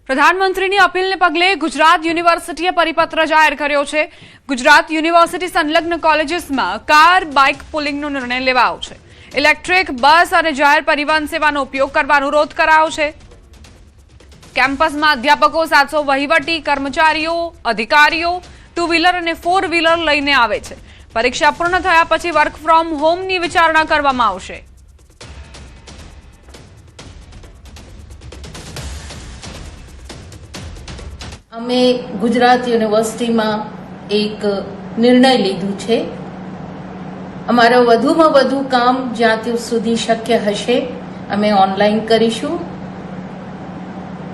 પ્રધાનમંત્રીની અપીલને પગલે ગુજરાત યુનિવર્સિટીએ પરિપત્ર જાહેર કર્યો છે। ગુજરાત યુનિવર્સિટી સંલગ્ન કોલેજીસમાં કાર બાઇક પુલિંગનો નિર્ણય લેવાયો છે। ઇલેક્ટ્રિક બસ અને જાહેર પરિવહન સેવાનો ઉપયોગ કરવા અનુરોધ કરાયો છે। કેમ્પસમાં અધ્યાપકો 700 વહીવટી કર્મચારીઓ અધિકારીઓ 2 વ્હીલર અને 4 વ્હીલર લઈને આવે છે। પરીક્ષા પૂર્ણ થયા પછી વર્ક ફ્રોમ હોમની વિચારણા કરવામાં આવશે। અમે ગુજરાત યુનિવર્સિટીમાં એક નિર્ણય લીધું છે। અમારો વધુમાં વધુ કામ જ્યાં સુધી શક્ય હશે અમે ઓનલાઈન કરીશું।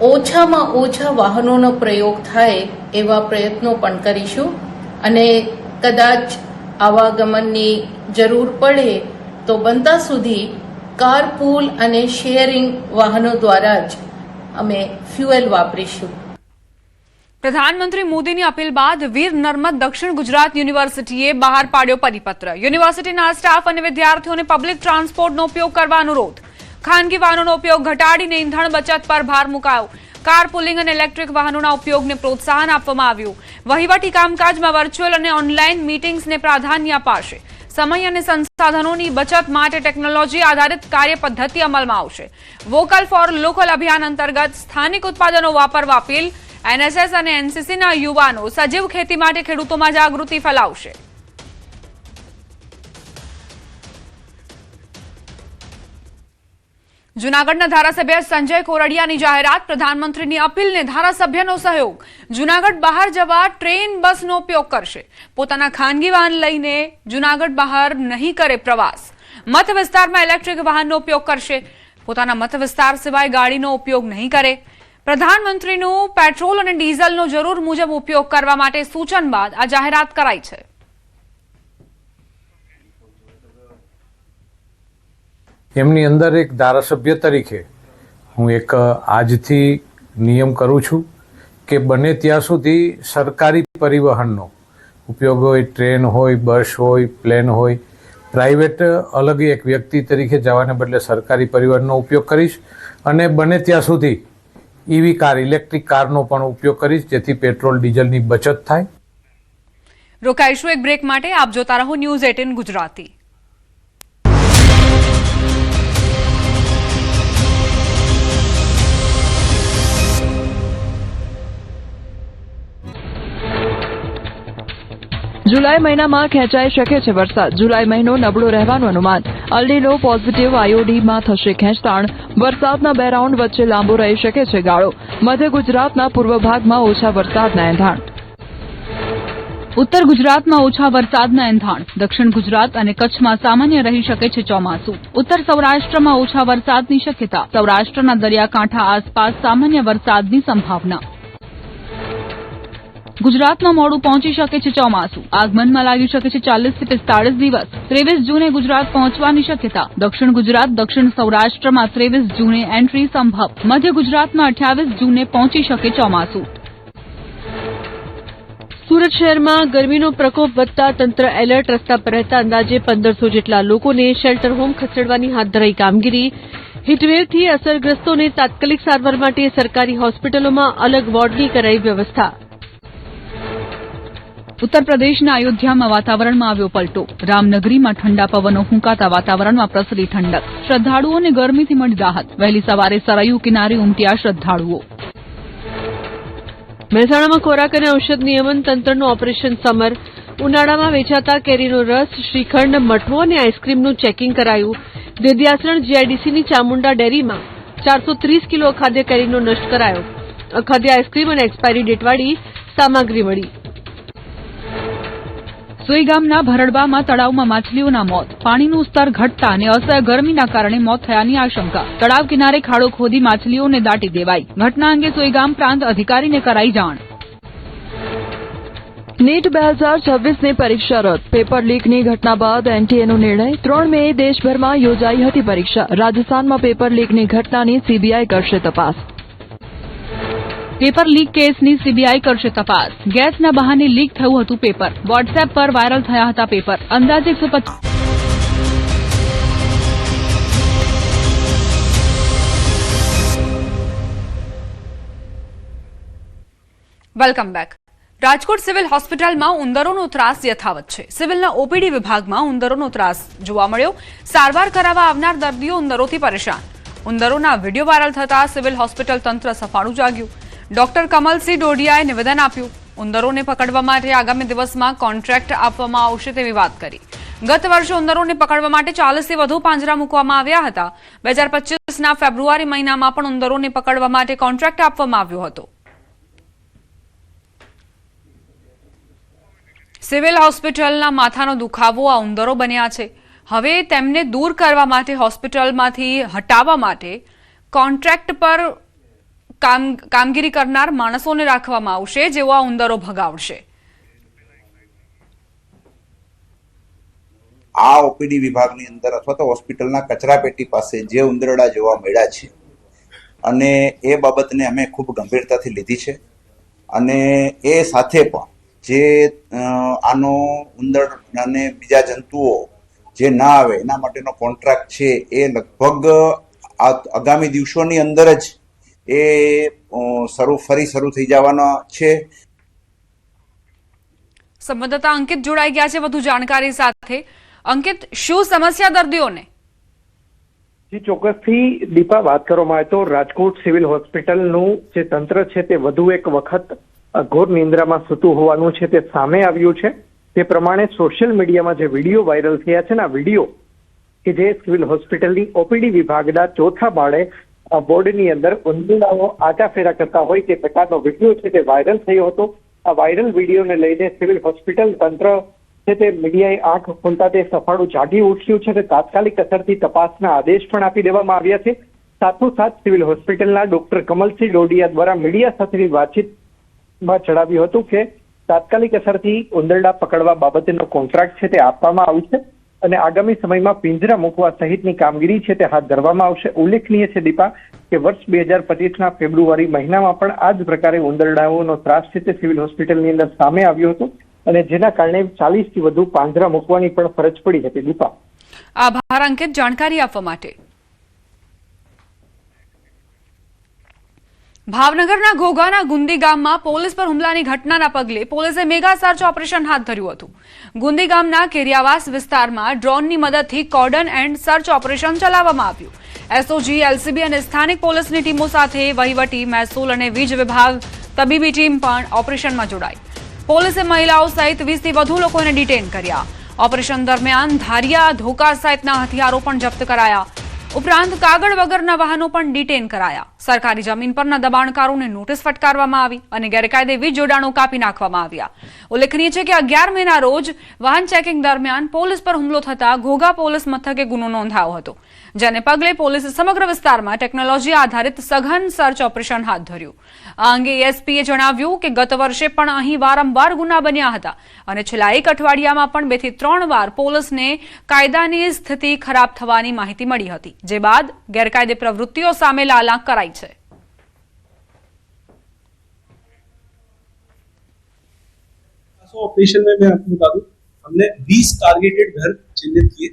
ઓછામાં ઓછા વાહનોનો પ્રયોગ થાય એવા પ્રયત્નો પણ કરીશું અને કદાચ આવાગમનની જરૂર પડે તો બનતા સુધી કારપૂલ અને શેરિંગ વાહનો દ્વારા જ અમે ફ્યુએલ વાપરીશું। પ્રધાનમંત્રી મોદીની અપીલ બાદ વીર નર્મદ દક્ષિણ ગુજરાત યુનિવર્સિટીએ બહાર પાડ્યો પરિપત્ર। યુનિવર્સિટીના સ્ટાફ અને વિદ્યાર્થીઓને પબ્લિક ટ્રાન્સપોર્ટનો ઉપયોગ કરવા અનુરોધ। ખાનગી વાહનોનો ઉપયોગ ઘટાડીને ઇંધણ બચત પર ભાર મુકાયો। કાર પુલિંગ અને ઇલેક્ટ્રિક વાહનોના ઉપયોગને પ્રોત્સાહન આપવામાં આવ્યું। વહીવટી કામકાજમાં વર્ચ્યુઅલ અને ઓનલાઈન મીટિંગ્સને પ્રાધાન્ય અપાશે। સમય અને સંસાધનોની બચત માટે ટેકનોલોજી આધારિત કાર્ય પદ્ધતિ અમલમાં આવશે। વોકલ ફોર લોકલ અભિયાન અંતર્ગત સ્થાનિક ઉત્પાદનો વાપરવા અપીલ। એનએસએસ અને એનસીસીના યુવાનો સજીવ ખેતી માટે ખેડૂતોમાં જાગૃતિ ફેલાવશે। જૂનાગઢના ધારાસભ્ય સંજય કોરડિયાની જાહેરાત। પ્રધાનમંત્રીની અપીલને ધારાસભ્યનો સહયોગ। જૂનાગઢ બહાર જવા ટ્રેન બસનો ઉપયોગ કરશે। પોતાના ખાનગી વાહન લઈને જૂનાગઢ બહાર નહીં કરે પ્રવાસ। મત વિસ્તારમાં ઇલેક્ટ્રિક વાહનનો ઉપયોગ કરશે। પોતાના મત વિસ્તાર સિવાય ગાડીનો ઉપયોગ નહીં કરે। પ્રધાનમંત્રીનું પેટ્રોલ અને ડીઝલનો જરૂર મુજબ ઉપયોગ કરવા માટે સૂચન બાદ આ જાહેરાત કરાઈ છે। એમની અંદર એક ધારાસભ્ય તરીકે હું એક આજથી નિયમ કરું છું કે બને ત્યાં સુધી સરકારી પરિવહનનો ઉપયોગ હોય, ટ્રેન હોય, બસ હોય, પ્લેન હોય, પ્રાઇવેટ અલગ એક વ્યક્તિ તરીકે જવાને બદલે સરકારી પરિવહનનો ઉપયોગ કરીશ અને બને ત્યાં સુધી ઈવી કાર, ઇલેક્ટ્રિક કારનો પણ ઉપયોગ કરીશ જેથી પેટ્રોલ ડીઝલની બચત થાય। રોકાઈશું એક બ્રેક માટે। આપ જોતા રહો ન્યૂઝ 18 ગુજરાતી। जुलाई महीनाમાં ખેંચાઈ શકે છે વરસાદ। જુલાઈ મહિનો નબળો રહેવાનું અનુમાન। અલ્નીનો પોઝિટિવ આઈઓડીમાં થશે ખેંચતાણ। વરસાદના 2 રાઉન્ડ વચ્ચે લાંબો રહી શકે છે ગાળો। મધ્ય ગુજરાતના પૂર્વ ભાગમાં ઓછા વરસાદના એંધાણ। ઉત્તર ગુજરાતમાં ઓછા વરસાદના એંધાણ। દક્ષિણ ગુજરાત અને કચ્છમાં સામાન્ય રહી શકે છે ચોમાસું। ઉત્તર સૌરાષ્ટ્રમાં ઓછા વરસાદની શક્યતા। સૌરાષ્ટ્રના દરિયાકાંઠા આસપાસ સામાન્ય વરસાદની સંભાવના। ગુજરાતમાં મોડું પહોંચી શકે છે ચોમાસું। આગમનમાં લાગી શકે છે 40 થી 45 દિવસ। 23 જૂને ગુજરાત પહોંચવાની શક્યતા। દક્ષિણ ગુજરાત, દક્ષિણ સૌરાષ્ટ્રમાં 23 જૂને એન્ટ્રી સંભવ। મધ્ય ગુજરાતમાં 28 જૂને પહોંચી શકે ચોમાસું। સુરત શહેરમાં ગરમીનો પ્રકોપ વધતા તંત્ર એલર્ટ। રસ્તા પર રહેતા અંદાજે 1500 જેટલા લોકોને શેલ્ટર હોમ ખસેડવાની હાથ ધરાઈ કામગીરી। હીટવેવથી અસરગ્રસ્તોને તાત્કાલિક સારવાર માટે સરકારી હોસ્પિટલોમાં અલગ વોર્ડની કરાઈ વ્યવસ્થા। ઉત્તર પ્રદેશના અયોધ્યામાં વાતાવરણમાં આવ્યો પલટો। રામનગરીમાં ઠંડા પવનો ફૂંકાતા વાતાવરણમાં પ્રસરી ઠંડક। શ્રદ્ધાળુઓને ગરમીથી મળી રાહત। વહેલી સવારે સરયુ કિનારે ઉમટ્યા શ્રદ્ધાળુઓ। મહેસાણામાં ખોરાક અને ઔષધ નિયમન તંત્રનું ઓપરેશન સમર। ઉનાળામાં વેચાતા કેરીનો રસ, શ્રીખંડ, મઠો અને આઈસ્ક્રીમનું ચેકિંગ કરાયું। દેદિયાસણ જીઆઈડીસીની ચામુંડા ડેરીમાં 430 કિલો અખાદ્ય કેરીનો નષ્ટ કરાયો। અખાદ્ય આઈસ્ક્રીમ અને એક્સપાયરી ડેટવાળી સામગ્રી મળી। સોઈ ગામના ભરડવામાં તળાવમાં માછલીઓના મોત। પાણીનું સ્તર ઘટતા અને અસહ્ય ગરમીના કારણે મોત થયાની આશંકા। તળાવ કિનારે ખાડો ખોદી માછલીઓને દાટી દેવાઈ। ઘટના અંગે સોઈગામ પ્રાંત અધિકારીને કરાઈ જાણ। નીટ 2026ની પરીક્ષા રદ। પેપર લીકની ઘટના બાદ એનટીએનો નિર્ણય। 3 મે દેશભરમાં યોજાઈ હતી પરીક્ષા। રાજસ્થાનમાં પેપર લીકની ઘટનાની સીબીઆઈ કરશે તપાસ। પેપર લીક કેસની સીબીઆઈ કરશે તપાસ। ગેસના બહાને લીક થયું હતું પેપર। વોટ્સએપ પર વાયરલ થયા હતા પેપર। અંદાજે 150 વેલકમ બેક. રાજકોટ સિવિલ હોસ્પિટલમાં ઉંદરોનો ત્રાસ યથાવત છે. સિવિલના ઓપીડી વિભાગમાં ઉંદરોનો ત્રાસ જોવા મળ્યો. સારવાર કરાવવા આવનાર દર્દીઓ ઉંદરોથી પરેશાન. ઉંદરોના વિડીયો વાયરલ થતા સિવિલ હોસ્પિટલ તંત્ર સફાળું જાગ્યું. ડોક્ટર કમલસિંહ ડોડિયાએ નિવેદન આપ્યું. ઉંદરોને પકડવા માટે આગામી દિવસમાં કોન્ટ્રાક્ટ આપવામાં આવશે તેવી વાત કરી. ગત વર્ષે ઉંદરોને પકડવા માટે 40થી વધુ પાંજરા મૂકવામાં આવ્યા હતા. 2025ના ફેબ્રુઆરી મહિનામાં પણ ઉંદરોને પકડવા માટે કોન્ટ્રાક્ટ આપવામાં આવ્યો હતો. સિવિલ હોસ્પિટલના માથાનો દુખાવો આ ઉંદરો બન્યા છે. હવે તેમને દૂર કરવા માટે હોસ્પિટલમાંથી હટાવવા માટે કોન્ટ્રાક્ટ પર કામગીરી કરનાર માણસોને રાખવામાં આવશે, જેઓ આ ઉંદરો ભગાવશે. આ ઓપીડી વિભાગની અંદર અથવા તો હોસ્પિટલના કચરાપેટી પાસે જે ઉંદરડા જોવા મળ્યા છે અને એ બાબતને અમે ખૂબ ગંભીરતાથી લીધી છે અને એ સાથે પણ જે આનો ઉંદર અને બીજા જંતુઓ જે ના આવે એના માટેનો કોન્ટ્રાક્ટ છે એ લગભગ આગામી દિવસોની અંદર જ એ ફરી શરૂ થઈ જવાના છે. સંવાદદાતા અંકિત જોડાઈ ગયા છે વધુ જાણકારી સાથે. અંકિત, શું સમસ્યા દર્દીઓને? જી ચોક્કસથી દીપા, વાત કરવામાં આવે તો રાજકોટ સિવિલ હોસ્પિટલનું જે તંત્ર છે તે વધુ એક વખત ઘોર નિંદ્રામાં સૂતું હોવાનું છે તે સામે આવ્યું છે. તે પ્રમાણે સોશિયલ મીડિયામાં જે વિડીયો વાયરલ થયા છે ને, આ વિડીયો કે જે સિવિલ હોસ્પિટલની ઓપીડી વિભાગના ચોથા માળે બોર્ડની અંદર ઉંદરડાઓ આટાફેરા કરતા હોય તે પ્રકારનો વિડીયો છે તે વાયરલ થયો હતો. આ વાયરલ વિડીયોને લઈને સિવિલ હોસ્પિટલ તંત્ર છે તે મીડિયાએ આંખ ખોલતા તે સફાળું જાગી ઉઠ્યું છે. તે તાત્કાલિક અસરથી તપાસના આદેશ પણ આપી દેવામાં આવ્યા છે. સાથોસાથ સિવિલ હોસ્પિટલના ડોક્ટર કમલસિંહ ડોડિયા દ્વારા મીડિયા સાથેની વાતચીતમાં જણાવ્યું હતું કે તાત્કાલિક અસરથી ઉંદરડા પકડવા બાબતેનો કોન્ટ્રાક્ટ છે તે આપવામાં આવશે અને આગામી સમયમાં પિંજરા મૂકવા સહિતની કામગીરી છે તે હાથ ધરવામાં આવશે. ઉલ્લેખનીય છે દીપા કે વર્ષ 2025ના ફેબ્રુઆરી મહિનામાં પણ આ જ પ્રકારે ઉંદરડાઓનો ત્રાસ છે તે સિવિલ હોસ્પિટલની અંદર સામે આવ્યો હતો અને જેના કારણે 40થી વધુ પાંજરા મૂકવાની પણ ફરજ પડી હતી. દીપા, આભાર અંકિત જાણકારી આપવા માટે. ભાવનગરના ઘોઘાના ગુંદી ગામમાં પોલીસ પર હુમલાની ઘટનાના પગલે પોલીસે મેગા સર્ચ ઓપરેશન હાથ ધર્યું હતું. ગુંદી ગામના કેરિયાવાસ વિસ્તારમાં ડ્રોનની મદદથી કોર્ડન એન્ડ સર્ચ ઓપરેશન ચલાવવામાં આવ્યું. એસઓજી, એલસીબી અને સ્થાનિક પોલીસની ટીમો સાથે વહીવટી, મહેસૂલ અને વીજ વિભાગ, તબીબી ટીમ પણ ઓપરેશનમાં જોડાઈ. પોલીસે મહિલાઓ સહિત 20થી વધુ લોકોને ડિટેન કર્યા. ઓપરેશન દરમિયાન ધારિયા, ધોકા સહિતના હથિયારો પણ જપ્ત કરાયા. ઉપરાંત કાગળ વગરના વાહનો પણ ડિટેન કરાયા. સરકારી જમીન પરના દબાણકારોને નોટિસ ફટકારવામાં આવી અને ગેરકાયદે વીજ જોડાણો કાપી નાખવામાં આવ્યા. ઉલ્લેખનીય છે કે 11 મેના રોજ વાહન ચેકિંગ દરમિયાન પોલીસ પર હુમલો થતા ઘોઘા પોલીસ મથકે ગુનો નોંધાયો હતો, જેને પગલે પોલીસે સમગ્ર વિસ્તારમાં ટેકનોલોજી આધારિત સઘન સર્ચ ઓપરેશન હાથ ધર્યું. આ અંગે એસપીએ જણાવ્યું કે ગત વર્ષે પણ અહીં વારંવાર ગુના બન્યા હતા અને છેલ્લા એક અઠવાડિયામાં પણ 2 થી 3 વાર પોલીસને કાયદાની સ્થિતિ ખરાબ થવાની માહિતી મળી હતી, જે બાદ ગેરકાયદે પ્રવૃત્તિઓ સામે લાલાંક કરાઈ છે. ऑपरेशन में मैं आपको बता दूं, हमने 20 टारगेटेड घर चिन्हित किए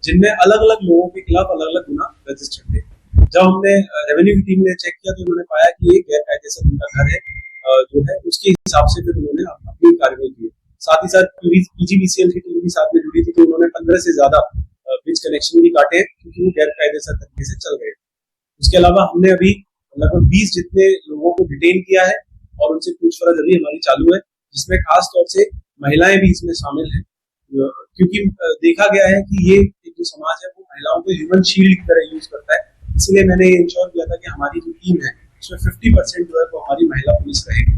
जिनमें अलग अलग लोगों के खिलाफ अलग अलग गुना रजिस्टर्ड थे. जब हमने रेवेन्यू की टीम ने चेक किया तो उन्होंने पाया कि ये गैर कायदेसर उनका घर है जो है उसके हिसाब से फिर उन्होंने अपनी कार्रवाई की. साथ ही साथ पीजीबीसीएल की टीम भी साथ में जुड़ी थी तो उन्होंने 15 से ज्यादा ब्रिज कनेक्शन भी काटे क्योंकि वो गैर कायदेसर तरीके से चल रहे थे. उसके अलावा हमने अभी लगभग 20 जितने लोगों को डिटेन किया है और उनसे पूछपरछ अभी हमारी चालू है, जिसमें खास तौर से महिलाएं भी इसमें शामिल हैं क्योंकि देखा गया है कि ये जो समाज है वो महिलाओं को ह्यूमन शील्ड की तरह यूज करता है. इसलिए मैंने ये इंश्योर किया था कि हमारी जो टीम है उसमें 50% जो है वो हमारी महिला पुलिस रहेगी.